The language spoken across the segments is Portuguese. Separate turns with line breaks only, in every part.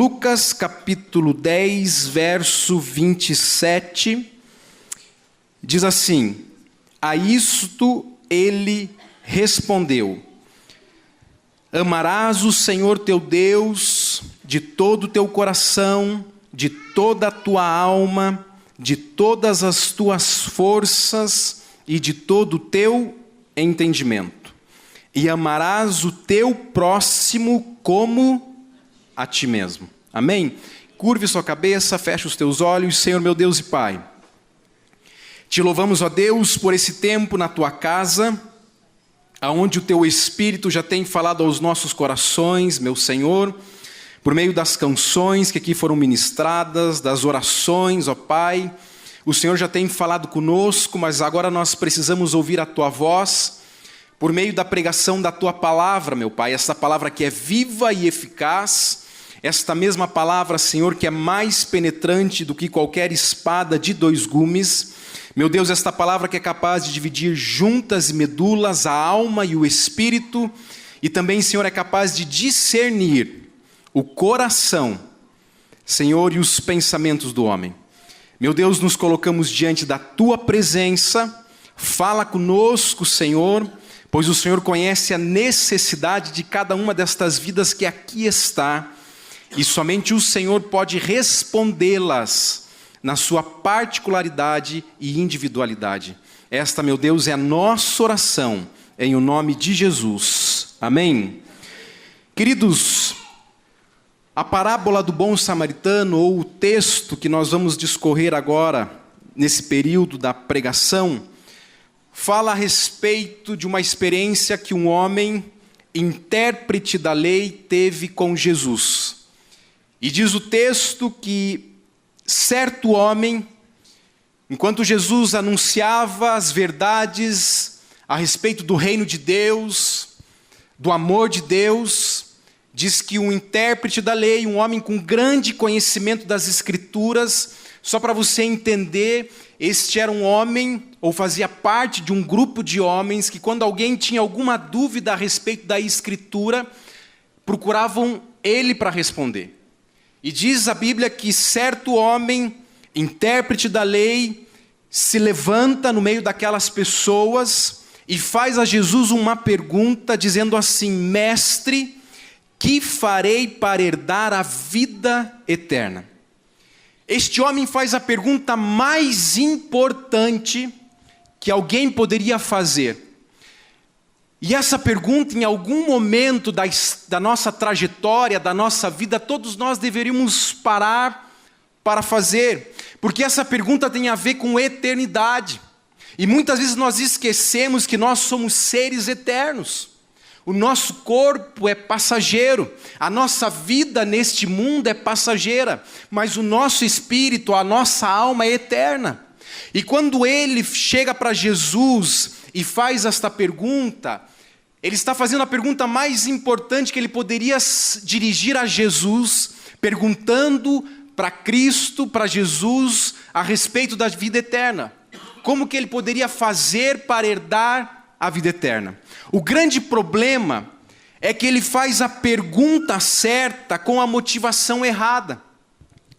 Lucas capítulo 10, verso 27, diz assim: a isto ele respondeu: amarás o Senhor teu Deus de todo o teu coração, de toda a tua alma, de todas as tuas forças e de todo o teu entendimento. E amarás o teu próximo como a ti mesmo. Amém? Curve sua cabeça, feche os teus olhos. Senhor meu Deus e Pai, te louvamos, ó Deus, por esse tempo na tua casa, aonde o teu Espírito já tem falado aos nossos corações, meu Senhor, por meio das canções que aqui foram ministradas, das orações, ó Pai. O Senhor já tem falado conosco, mas agora nós precisamos ouvir a tua voz, por meio da pregação da tua palavra, meu Pai, essa palavra que é viva e eficaz, esta mesma palavra, Senhor, que é mais penetrante do que qualquer espada de dois gumes. Meu Deus, esta palavra que é capaz de dividir juntas e medulas, a alma e o espírito, e também, Senhor, é capaz de discernir o coração, Senhor, e os pensamentos do homem. Meu Deus, nos colocamos diante da tua presença, fala conosco, Senhor, pois o Senhor conhece a necessidade de cada uma destas vidas que aqui está, e somente o Senhor pode respondê-las na sua particularidade e individualidade. Esta, meu Deus, é a nossa oração, em o nome de Jesus. Amém? Queridos, a parábola do bom samaritano, ou o texto que nós vamos discorrer agora, nesse período da pregação, fala a respeito de uma experiência que um homem, intérprete da lei, teve com Jesus. E diz o texto que certo homem, enquanto Jesus anunciava as verdades a respeito do reino de Deus, do amor de Deus, diz que um intérprete da lei, um homem com grande conhecimento das Escrituras, só para você entender, este era um homem, ou fazia parte de um grupo de homens, que quando alguém tinha alguma dúvida a respeito da Escritura, procuravam ele para responder. E diz a Bíblia que certo homem, intérprete da lei, se levanta no meio daquelas pessoas e faz a Jesus uma pergunta, dizendo assim: mestre, que farei para herdar a vida eterna? Este homem faz a pergunta mais importante que alguém poderia fazer. E essa pergunta, em algum momento da nossa trajetória, da nossa vida, todos nós deveríamos parar para fazer, porque essa pergunta tem a ver com eternidade. E muitas vezes nós esquecemos que nós somos seres eternos. O nosso corpo é passageiro, a nossa vida neste mundo é passageira, mas o nosso espírito, a nossa alma é eterna. E quando ele chega para Jesus e faz esta pergunta, ele está fazendo a pergunta mais importante que ele poderia dirigir a Jesus, perguntando para Cristo, para Jesus, a respeito da vida eterna. Como que ele poderia fazer para herdar a vida eterna? O grande problema é que ele faz a pergunta certa com a motivação errada.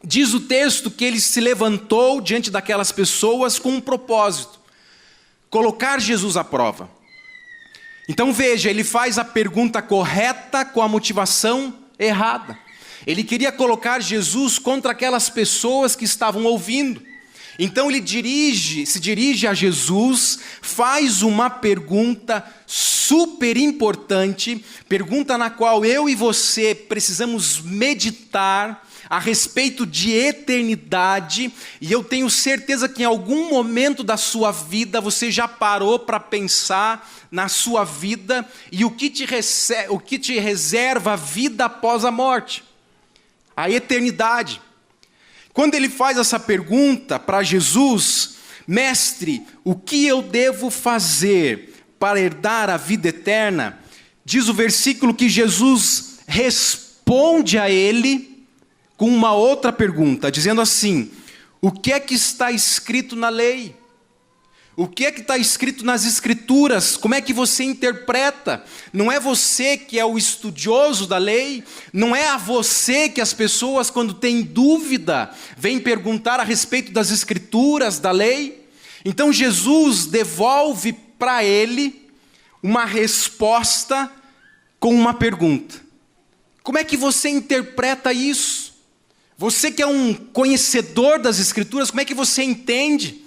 Diz o texto que ele se levantou diante daquelas pessoas com um propósito: colocar Jesus à prova. Então veja, ele faz a pergunta correta com a motivação errada. Ele queria colocar Jesus contra aquelas pessoas que estavam ouvindo. Então ele se dirige a Jesus, faz uma pergunta super importante, pergunta na qual eu e você precisamos meditar a respeito de eternidade, e eu tenho certeza que em algum momento da sua vida você já parou para pensar na sua vida e o que te reserva a vida após a morte, a eternidade. Quando ele faz essa pergunta para Jesus: mestre, o que eu devo fazer para herdar a vida eterna? Diz o versículo que Jesus responde a ele com uma outra pergunta, dizendo assim: o que é que está escrito na lei? O que é que está escrito nas Escrituras? Como é que você interpreta? Não é você que é o estudioso da lei, não é a você que as pessoas, quando têm dúvida, vêm perguntar a respeito das Escrituras, da lei. Então Jesus devolve para ele uma resposta com uma pergunta. Como é que você interpreta isso? Você que é um conhecedor das Escrituras, como é que você entende?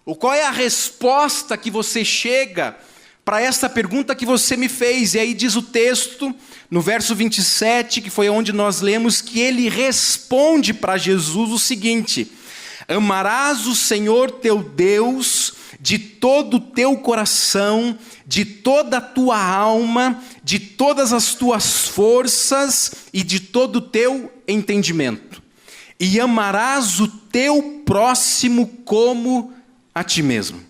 Ou qual é a resposta que você chega para essa pergunta que você me fez? E aí diz o texto, no verso 27, que foi onde nós lemos, que ele responde para Jesus o seguinte: amarás o Senhor teu Deus de todo o teu coração, de toda a tua alma, de todas as tuas forças e de todo o teu entendimento. E amarás o teu próximo como a ti mesmo.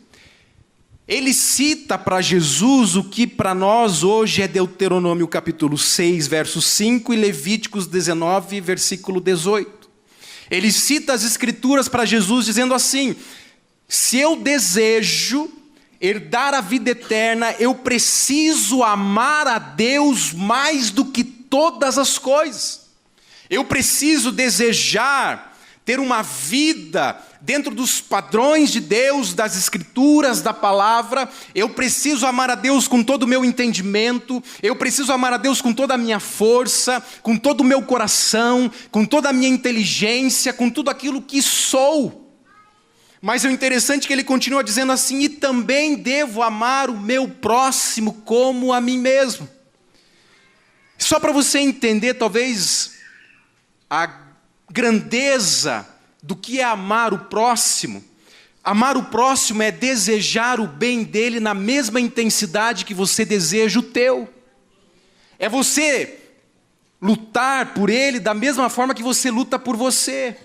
Ele cita para Jesus o que para nós hoje é Deuteronômio capítulo 6, verso 5 e Levíticos 19, versículo 18. Ele cita as Escrituras para Jesus dizendo assim: se eu desejo herdar a vida eterna, eu preciso amar a Deus mais do que todas as coisas. Eu preciso desejar ter uma vida dentro dos padrões de Deus, das Escrituras, da palavra. Eu preciso amar a Deus com todo o meu entendimento, eu preciso amar a Deus com toda a minha força, com todo o meu coração, com toda a minha inteligência, com tudo aquilo que sou. Mas o interessante é que ele continua dizendo assim: e também devo amar o meu próximo como a mim mesmo. Só para você entender, talvez, a grandeza do que é amar o próximo. Amar o próximo é desejar o bem dele na mesma intensidade que você deseja o teu. É você lutar por ele da mesma forma que você luta por você.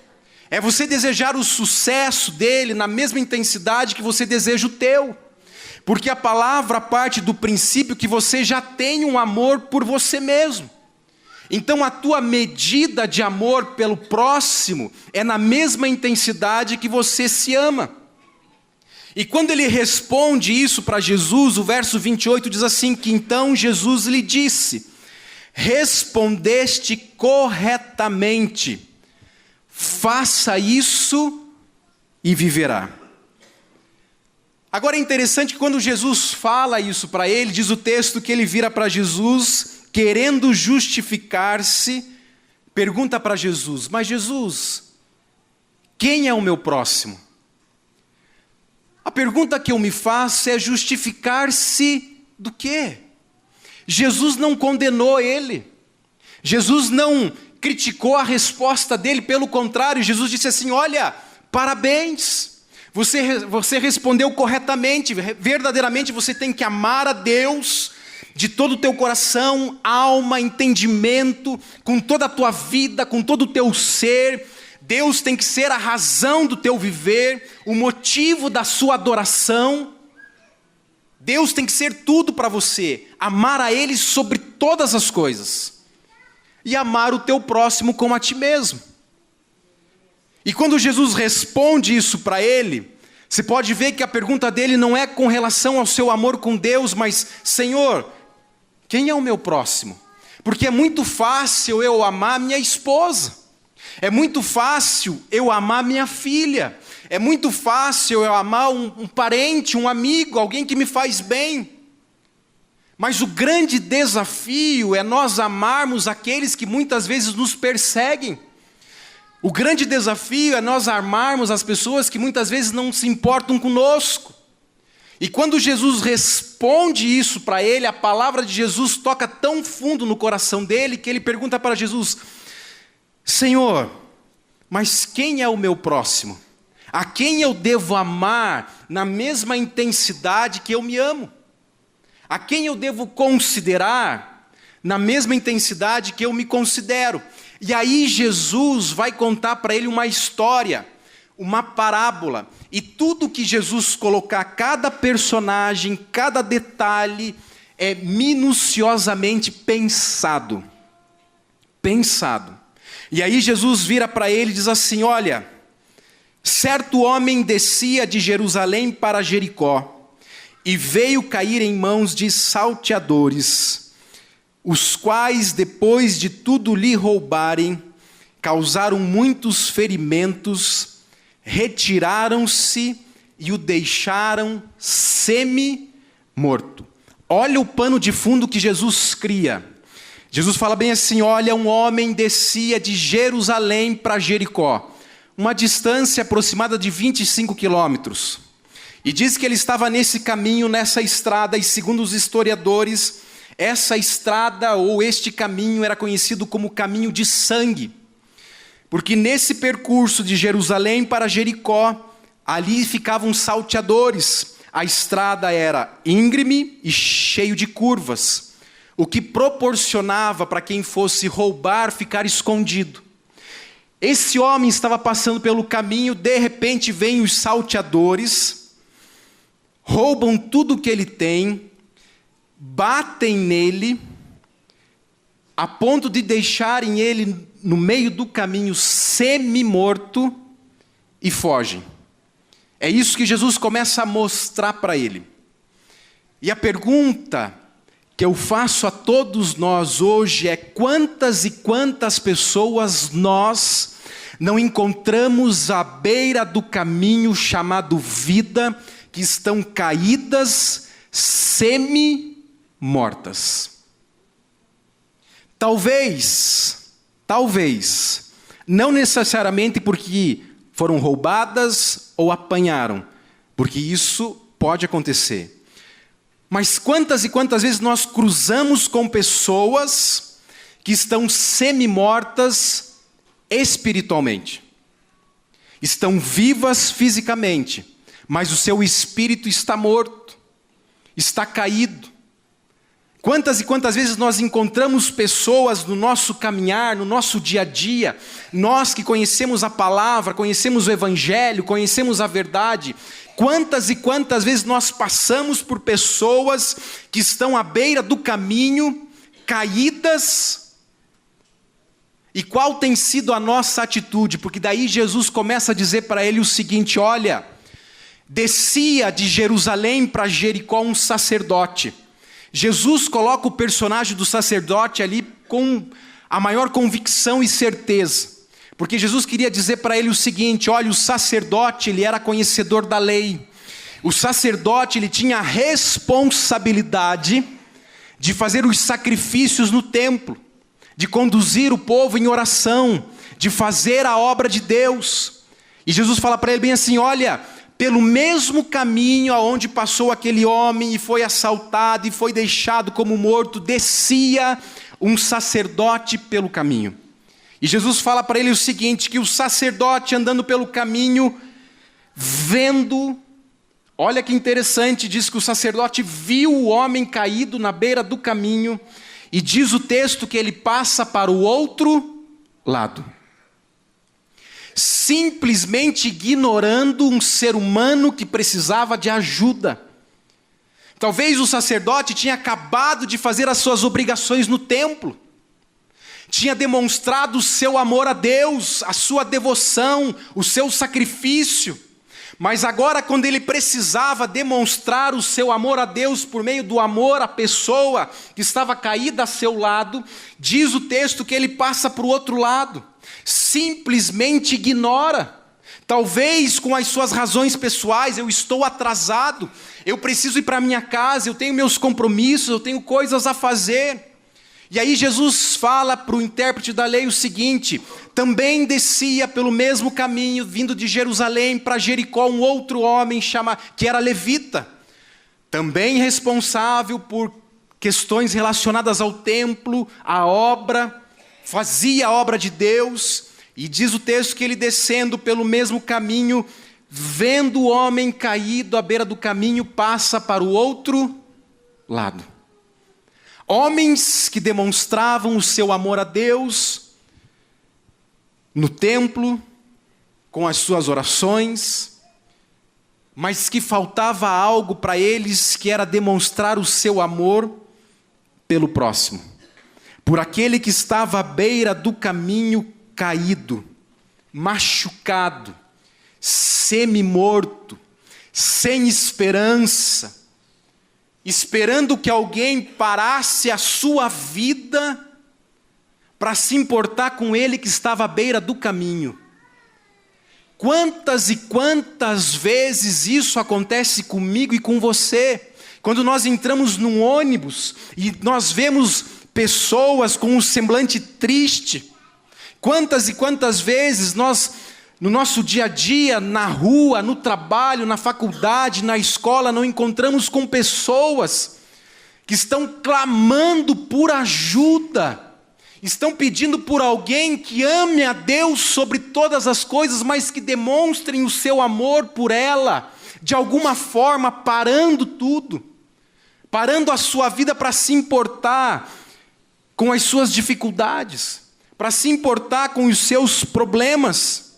É você desejar o sucesso dele na mesma intensidade que você deseja o teu. Porque a palavra parte do princípio que você já tem um amor por você mesmo. Então a tua medida de amor pelo próximo é na mesma intensidade que você se ama. E quando ele responde isso para Jesus, o verso 28 diz assim, que então Jesus lhe disse: respondeste corretamente, faça isso e viverá. Agora é interessante que quando Jesus fala isso para ele, diz o texto que ele vira para Jesus, querendo justificar-se, pergunta para Jesus: mas Jesus, quem é o meu próximo? A pergunta que eu me faço é justificar-se do quê? Jesus não condenou ele, Jesus não criticou a resposta dele, pelo contrário, Jesus disse assim: olha, parabéns, você respondeu corretamente, verdadeiramente você tem que amar a Deus de todo o teu coração, alma, entendimento, com toda a tua vida, com todo o teu ser. Deus tem que ser a razão do teu viver, o motivo da sua adoração. Deus tem que ser tudo para você, amar a Ele sobre todas as coisas, e amar o teu próximo como a ti mesmo. E quando Jesus responde isso para ele, você pode ver que a pergunta dele não é com relação ao seu amor com Deus, mas: Senhor, quem é o meu próximo? Porque é muito fácil eu amar minha esposa, é muito fácil eu amar minha filha, é muito fácil eu amar um parente, um amigo, alguém que me faz bem. Mas o grande desafio é nós amarmos aqueles que muitas vezes nos perseguem. O grande desafio é nós amarmos as pessoas que muitas vezes não se importam conosco. E quando Jesus responde isso para ele, a palavra de Jesus toca tão fundo no coração dele, que ele pergunta para Jesus: Senhor, mas quem é o meu próximo? A quem eu devo amar na mesma intensidade que eu me amo? A quem eu devo considerar na mesma intensidade que eu me considero? E aí Jesus vai contar para ele uma história, uma parábola. E tudo que Jesus colocar, cada personagem, cada detalhe, é minuciosamente pensado. Pensado. E aí Jesus vira para ele e diz assim: olha, Certo homem descia de Jerusalém para Jericó, e veio cair em mãos de salteadores, os quais, depois de tudo lhe roubarem, causaram muitos ferimentos, retiraram-se e o deixaram semi-morto. Olha o pano de fundo que Jesus cria. Jesus fala bem assim: olha, um homem descia de Jerusalém para Jericó, uma distância aproximada de 25 quilômetros. E diz que ele estava nesse caminho, nessa estrada, e segundo os historiadores, essa estrada ou este caminho era conhecido como caminho de sangue. Porque nesse percurso de Jerusalém para Jericó, ali ficavam salteadores. A estrada era íngreme e cheio de curvas, o que proporcionava para quem fosse roubar ficar escondido. Esse homem estava passando pelo caminho, de repente vêm os salteadores, roubam tudo que ele tem, batem nele, a ponto de deixarem ele no meio do caminho semi-morto e fogem. É isso que Jesus começa a mostrar para ele. E a pergunta que eu faço a todos nós hoje é: quantas e quantas pessoas nós não encontramos à beira do caminho chamado vida, que estão caídas, semi-mortas? Talvez, não necessariamente porque foram roubadas ou apanharam, porque isso pode acontecer. Mas quantas e quantas vezes nós cruzamos com pessoas que estão semi-mortas espiritualmente. Estão vivas fisicamente, mas o seu espírito está morto, está caído. Quantas e quantas vezes nós encontramos pessoas no nosso caminhar, no nosso dia a dia, nós que conhecemos a palavra, conhecemos o evangelho, conhecemos a verdade, quantas e quantas vezes nós passamos por pessoas que estão à beira do caminho, caídas, e qual tem sido a nossa atitude? Porque daí Jesus começa a dizer para ele o seguinte: olha, descia de Jerusalém para Jericó um sacerdote. Jesus coloca o personagem do sacerdote ali com a maior convicção e certeza. Porque Jesus queria dizer para ele o seguinte: olha, o sacerdote, ele era conhecedor da lei. O sacerdote, ele tinha a responsabilidade de fazer os sacrifícios no templo, de conduzir o povo em oração, de fazer a obra de Deus. E Jesus fala para ele bem assim: olha, pelo mesmo caminho aonde passou aquele homem e foi assaltado e foi deixado como morto, descia um sacerdote pelo caminho. E Jesus fala para ele o seguinte, que o sacerdote andando pelo caminho, vendo, olha que interessante, diz que o sacerdote viu o homem caído na beira do caminho, e diz o texto que ele passa para o outro lado. Simplesmente ignorando um ser humano que precisava de ajuda. Talvez o sacerdote tinha acabado de fazer as suas obrigações no templo, tinha demonstrado o seu amor a Deus, a sua devoção, o seu sacrifício, mas agora, quando ele precisava demonstrar o seu amor a Deus por meio do amor à pessoa que estava caída a seu lado, diz o texto que ele passa para o outro lado, simplesmente ignora. Talvez com as suas razões pessoais: eu estou atrasado, eu preciso ir para minha casa, eu tenho meus compromissos, eu tenho coisas a fazer. E aí Jesus fala para o intérprete da lei o seguinte: também descia pelo mesmo caminho, vindo de Jerusalém para Jericó, um outro homem que era levita, também responsável por questões relacionadas ao templo, à obra, fazia a obra de Deus. E diz o texto que ele, descendo pelo mesmo caminho, vendo o homem caído à beira do caminho, passa para o outro lado. Homens que demonstravam o seu amor a Deus no templo, com as suas orações, mas que faltava algo para eles, que era demonstrar o seu amor pelo próximo, por aquele que estava à beira do caminho caído, machucado, semi-morto, sem esperança, esperando que alguém parasse a sua vida para se importar com ele que estava à beira do caminho. Quantas e quantas vezes isso acontece comigo e com você? Quando nós entramos num ônibus e nós vemos pessoas com um semblante triste. Quantas e quantas vezes nós, no nosso dia a dia, na rua, no trabalho, na faculdade, na escola, não encontramos com pessoas que estão clamando por ajuda, estão pedindo por alguém que ame a Deus sobre todas as coisas, mas que demonstrem o seu amor por ela, de alguma forma parando tudo, parando a sua vida para se importar com as suas dificuldades, para se importar com os seus problemas.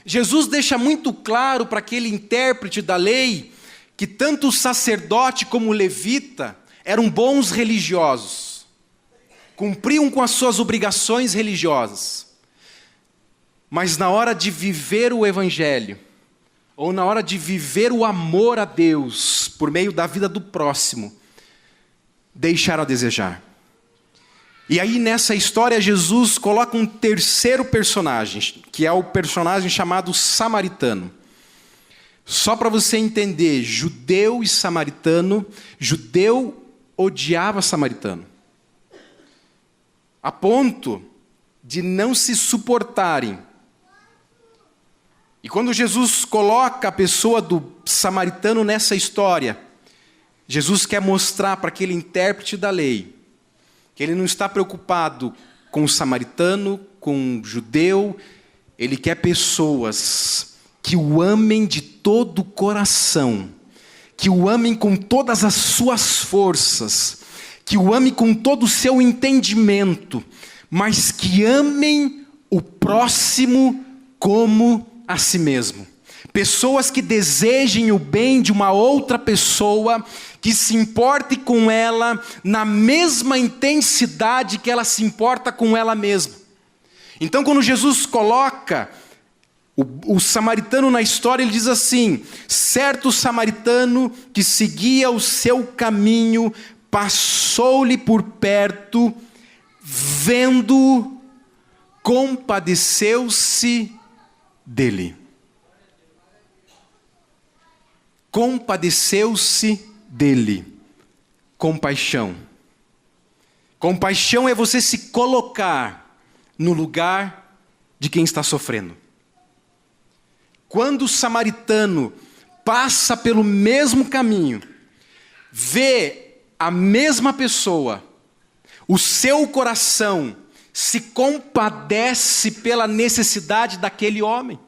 Jesus deixa muito claro para aquele intérprete da lei que tanto o sacerdote como o levita eram bons religiosos, cumpriam com as suas obrigações religiosas, mas na hora de viver o evangelho, ou na hora de viver o amor a Deus por meio da vida do próximo, deixaram a desejar. E aí nessa história Jesus coloca um terceiro personagem, que é o personagem chamado samaritano. Só para você entender, judeu e samaritano, judeu odiava samaritano, a ponto de não se suportarem. E quando Jesus coloca a pessoa do samaritano nessa história, Jesus quer mostrar para aquele intérprete da lei que ele não está preocupado com o samaritano, com o judeu, ele quer pessoas que o amem de todo o coração, que o amem com todas as suas forças, que o amem com todo o seu entendimento, mas que amem o próximo como a si mesmo. Pessoas que desejem o bem de uma outra pessoa, que se importe com ela na mesma intensidade que ela se importa com ela mesma. Então, quando Jesus coloca o samaritano na história, ele diz assim: certo samaritano que seguia o seu caminho, passou-lhe por perto, vendo, compadeceu-se dele. Compadeceu-se dele. Compaixão. Compaixão é você se colocar no lugar de quem está sofrendo. Quando o samaritano passa pelo mesmo caminho, vê a mesma pessoa, o seu coração se compadece pela necessidade daquele homem.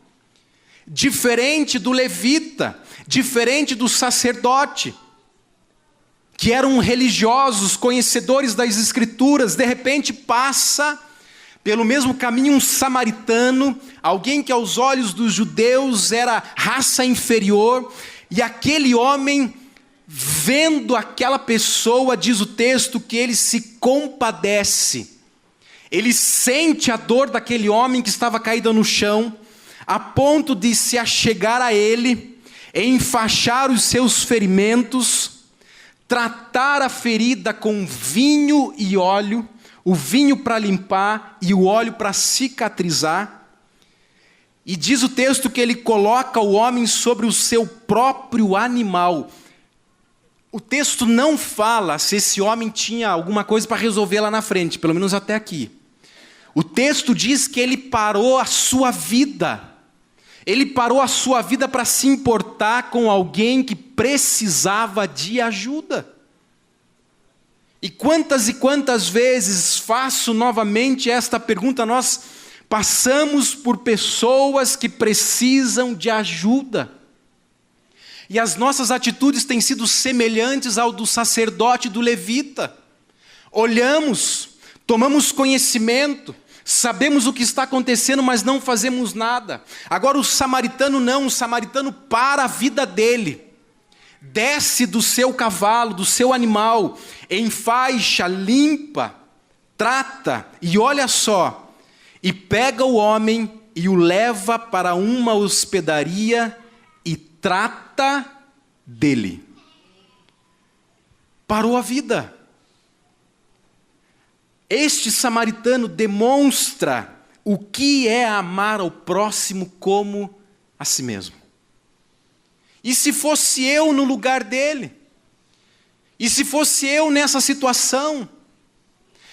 Diferente do levita, diferente do sacerdote, que eram religiosos, conhecedores das Escrituras, de repente passa pelo mesmo caminho um samaritano, alguém que aos olhos dos judeus era raça inferior, e aquele homem, vendo aquela pessoa, diz o texto que ele se compadece, ele sente a dor daquele homem que estava caído no chão, a ponto de se achegar a ele, enfaixar os seus ferimentos, tratar a ferida com vinho e óleo, o vinho para limpar e o óleo para cicatrizar. E diz o texto que ele coloca o homem sobre o seu próprio animal. O texto não fala se esse homem tinha alguma coisa para resolver lá na frente, pelo menos até aqui. O texto diz que ele parou a sua vida. Ele parou a sua vida para se importar com alguém que precisava de ajuda. E quantas vezes faço novamente esta pergunta: nós passamos por pessoas que precisam de ajuda. E as nossas atitudes têm sido semelhantes ao do sacerdote e do levita. Olhamos, tomamos conhecimento, sabemos o que está acontecendo, mas não fazemos nada. Agora o samaritano não, o samaritano para a vida dele. Desce do seu cavalo, do seu animal, enfaixa, limpa, trata, e olha só, e pega o homem e o leva para uma hospedaria e trata dele. Parou a vida. Este samaritano demonstra o que é amar ao próximo como a si mesmo. E se fosse eu no lugar dele? E se fosse eu nessa situação?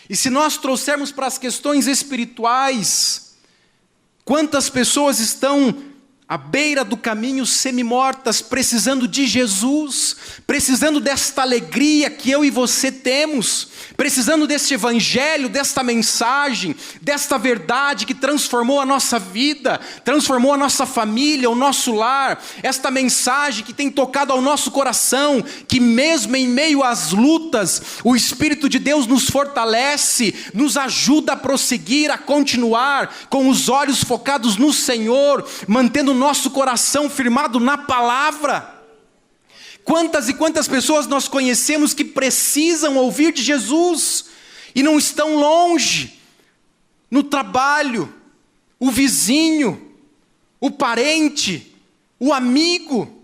E se nós trouxermos para as questões espirituais, quantas pessoas estão à beira do caminho semi-mortas, precisando de Jesus, precisando desta alegria que eu e você temos, precisando deste evangelho, desta mensagem, desta verdade que transformou a nossa vida, transformou a nossa família, o nosso lar, esta mensagem que tem tocado ao nosso coração, que mesmo em meio às lutas, o Espírito de Deus nos fortalece, nos ajuda a prosseguir, a continuar, com os olhos focados no Senhor, mantendo nosso coração firmado na palavra. Quantas e quantas pessoas nós conhecemos que precisam ouvir de Jesus e não estão longe, no trabalho, o vizinho, o parente, o amigo,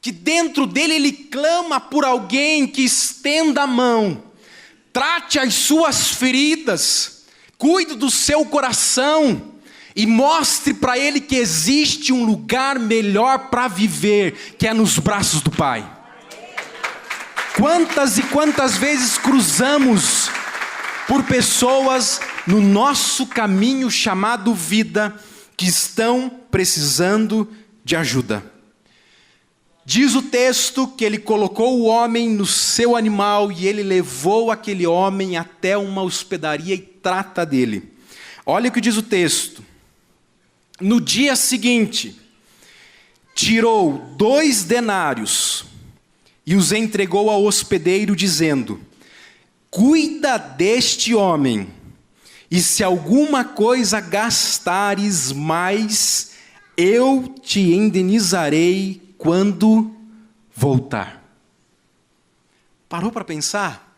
que dentro dele ele clama por alguém que estenda a mão, trate as suas feridas, cuide do seu coração, e mostre para ele que existe um lugar melhor para viver, que é nos braços do Pai. Quantas e quantas vezes cruzamos por pessoas no nosso caminho chamado vida, que estão precisando de ajuda. Diz o texto que ele colocou o homem no seu animal e ele levou aquele homem até uma hospedaria e trata dele. Olha o que diz o texto. No dia seguinte, tirou 2 denários e os entregou ao hospedeiro, dizendo: cuida deste homem, e se alguma coisa gastares mais, eu te indenizarei quando voltar. Parou para pensar?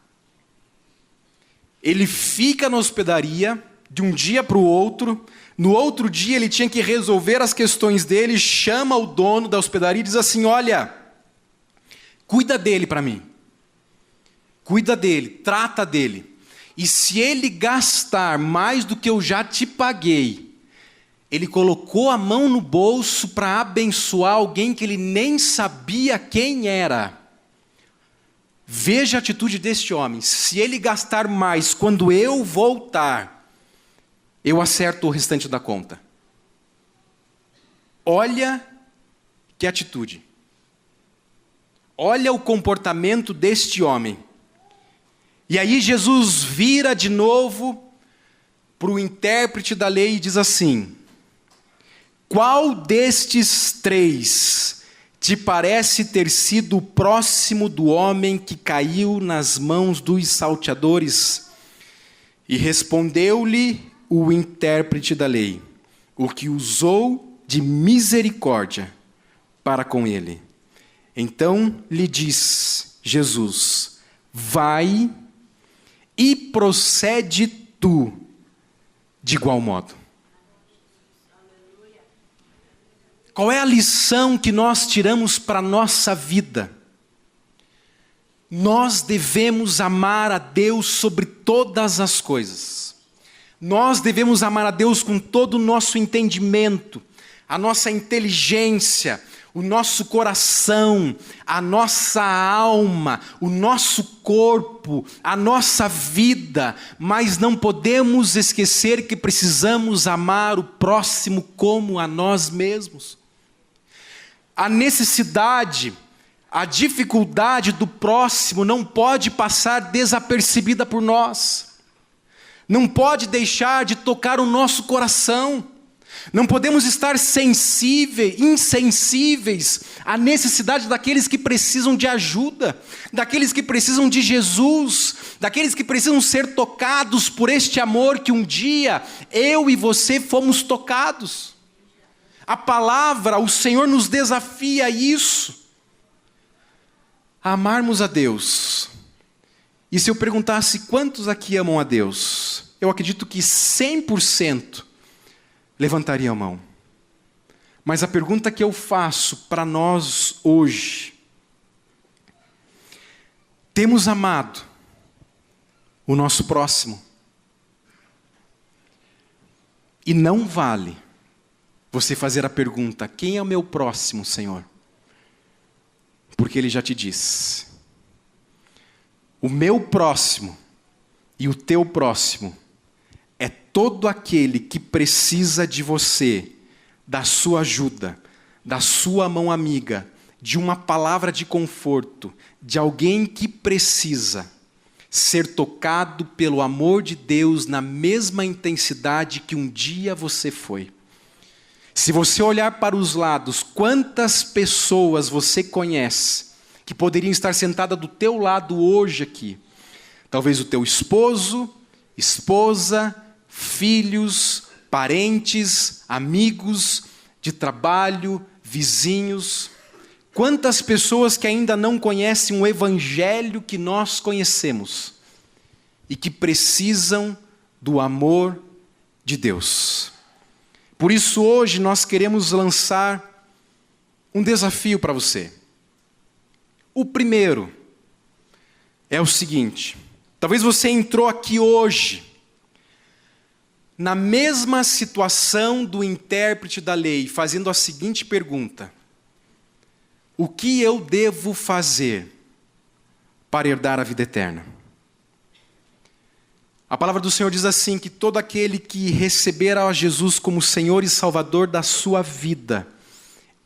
Ele fica na hospedaria de um dia para o outro. No outro dia ele tinha que resolver as questões dele, chama o dono da hospedaria e diz assim: olha, cuida dele para mim. Cuida dele, trata dele. E se ele gastar mais do que eu já te paguei, ele colocou a mão no bolso para abençoar alguém que ele nem sabia quem era. Veja a atitude deste homem. Se ele gastar mais quando eu voltar, eu acerto o restante da conta. Olha que atitude. Olha o comportamento deste homem. E aí Jesus vira de novo para o intérprete da lei e diz assim: qual destes 3 te parece ter sido o próximo do homem que caiu nas mãos dos salteadores? E respondeu-lhe o intérprete da lei: o que usou de misericórdia para com ele. Então lhe diz Jesus: vai e procede tu de igual modo. Qual é a lição que nós tiramos para a nossa vida? Nós devemos amar a Deus sobre todas as coisas. Nós devemos amar a Deus com todo o nosso entendimento, a nossa inteligência, o nosso coração, a nossa alma, o nosso corpo, a nossa vida, mas não podemos esquecer que precisamos amar o próximo como a nós mesmos. A necessidade, a dificuldade do próximo não pode passar desapercebida por nós. Não pode deixar de tocar o nosso coração. Não podemos estar insensíveis à necessidade daqueles que precisam de ajuda, daqueles que precisam de Jesus, daqueles que precisam ser tocados por este amor que um dia eu e você fomos tocados. A palavra, o Senhor nos desafia a isso, a amarmos a Deus. E se eu perguntasse quantos aqui amam a Deus, eu acredito que 100% levantariam a mão. Mas a pergunta que eu faço para nós hoje: temos amado o nosso próximo? E não vale você fazer a pergunta: quem é o meu próximo, Senhor? Porque Ele já te disse. O meu próximo e o teu próximo é todo aquele que precisa de você, da sua ajuda, da sua mão amiga, de uma palavra de conforto, de alguém que precisa ser tocado pelo amor de Deus na mesma intensidade que um dia você foi. Se você olhar para os lados, quantas pessoas você conhece que poderiam estar sentadas do teu lado hoje aqui? Talvez o teu esposo, esposa, filhos, parentes, amigos de trabalho, vizinhos. Quantas pessoas que ainda não conhecem o evangelho que nós conhecemos e que precisam do amor de Deus. Por isso hoje nós queremos lançar um desafio para você. O primeiro é o seguinte: talvez você entrou aqui hoje na mesma situação do intérprete da lei, fazendo a seguinte pergunta: o que eu devo fazer para herdar a vida eterna? A palavra do Senhor diz assim, que todo aquele que receber a Jesus como Senhor e Salvador da sua vida,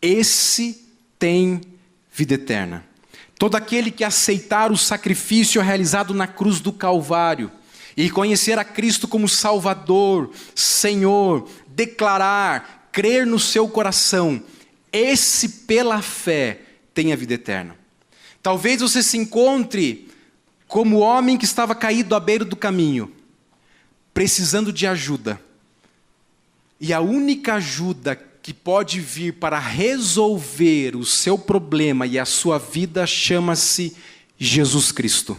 esse tem vida eterna. Todo aquele que aceitar o sacrifício realizado na cruz do Calvário e conhecer a Cristo como Salvador, Senhor, declarar, crer no seu coração, esse pela fé tem a vida eterna. Talvez você se encontre como o homem que estava caído à beira do caminho, precisando de ajuda. E a única ajuda que pode vir para resolver o seu problema e a sua vida chama-se Jesus Cristo.